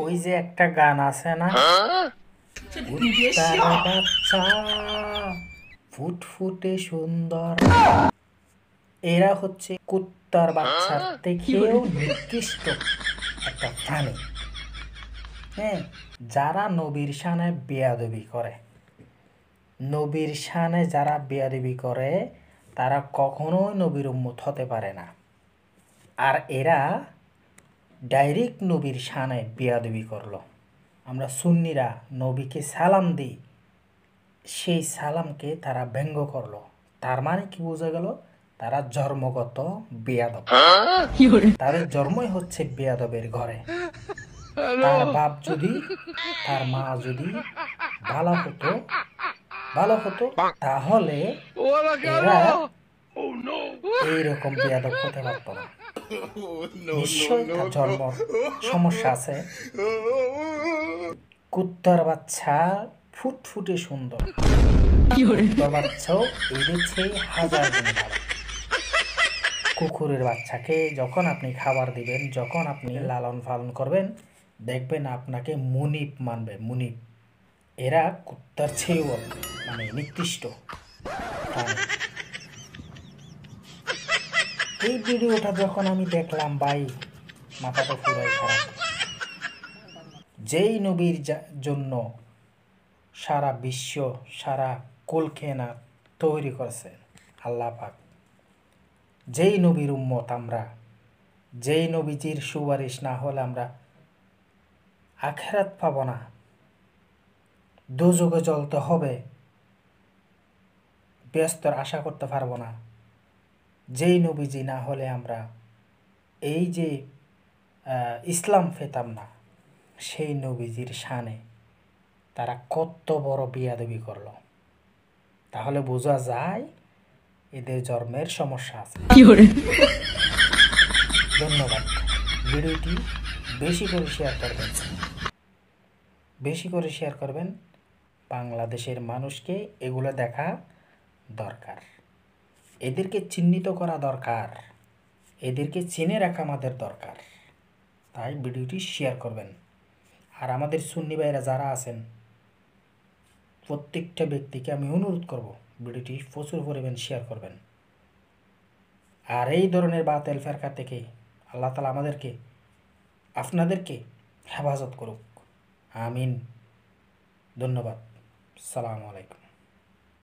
ওই যে একটা গান আছে না, কুত্তার বাচ্চা ফুটফুটে সুন্দর, এরা হচ্ছে কুত্তার বাচ্চার থেকেও নিকৃষ্ট একটা প্রাণী। হ্যাঁ, যারা নবীর শানে বেয়াদবি করে, নবীর শানে যারা বেয়াদবি করে তারা কখনোই নবীর উম্মত হতে পারে না। আর এরা ডাইরেক্ট নবীর শানে বেয়াদবি করলো। আমরা সুন্নিরা নবীকে সালাম দিই, সেই সালামকে তারা ব্যঙ্গ করলো। তার মানে কি বোঝা গেল? তারা জন্মগত বেয়াদব, তাদের জন্মই হচ্ছে বেয়াদবের ঘরে। তার বাপ যদি, তার মা যদি ভালো হতো তাহলে এরা এইরকম বেয়াদব হতে পারত না। নিশ্চয়ই তার জন্ম সমস্যা আছে। কুত্তার বাচ্চা ফুটফুটে সুন্দর, কুত্তার বাচ্চাও এদের চেয়ে হাজার গুণ ভালো। কুকুরের বাচ্চাকে যখন আপনি খাবার দিবেন, যখন আপনি লালন পালন করবেন, দেখবেন আপনাকে মুনিব মানবে, মুনিব। এরা কুত্তার চেয়েও মানে নিকৃষ্ট প্রাণী। এই ভিডিওটা যখন আমি দেখলাম ভাই, মাথাটা পুরাই খারাপ। যেই নবীর জন্য সারা বিশ্ব, সারা কুলখানা তৈরি করেছেন আল্লাহ পাক, যেই নবীর উম্মত আমরা, যেই নবীজির সুপারিশ না হলে আমরা আখিরাত পাব না, দোজখে জ্বলতে হবে, ব্যস্তর আশা করতে পারবো না। যেই নবীজি না হলে আমরা এই যে ইসলাম পেতাম না, সেই নবীজির শানে তারা কত বড় বেয়াদবি করলো। তাহলে বোঝা যায় এদের জন্মের সমস্যা আছে। ধন্যবাদ। ভিডিওটি বেশি করে শেয়ার করবেন, বেশি করে শেয়ার করবেন। বাংলাদেশের মানুষকে এগুলো দেখা দরকার, এদেরকে চিহ্নিত করা দরকার, এদেরকে চিনে রাখা আমাদের দরকার। তাই ভিডিওটি শেয়ার করবেন। আর আমাদের সুন্নি ভাইরা যারা আছেন, প্রত্যেকটা ব্যক্তিকে আমি অনুরোধ করব ভিডিওটি প্রচুর পরিমাণ শেয়ার করবেন। আর এই ধরনের বাতিল ফেরকা থেকে আল্লাহ তাআলা আমাদেরকে, আপনাদেরকে হেফাজত করুক। আমিন। ধন্যবাদ। আসসালামু আলাইকুম।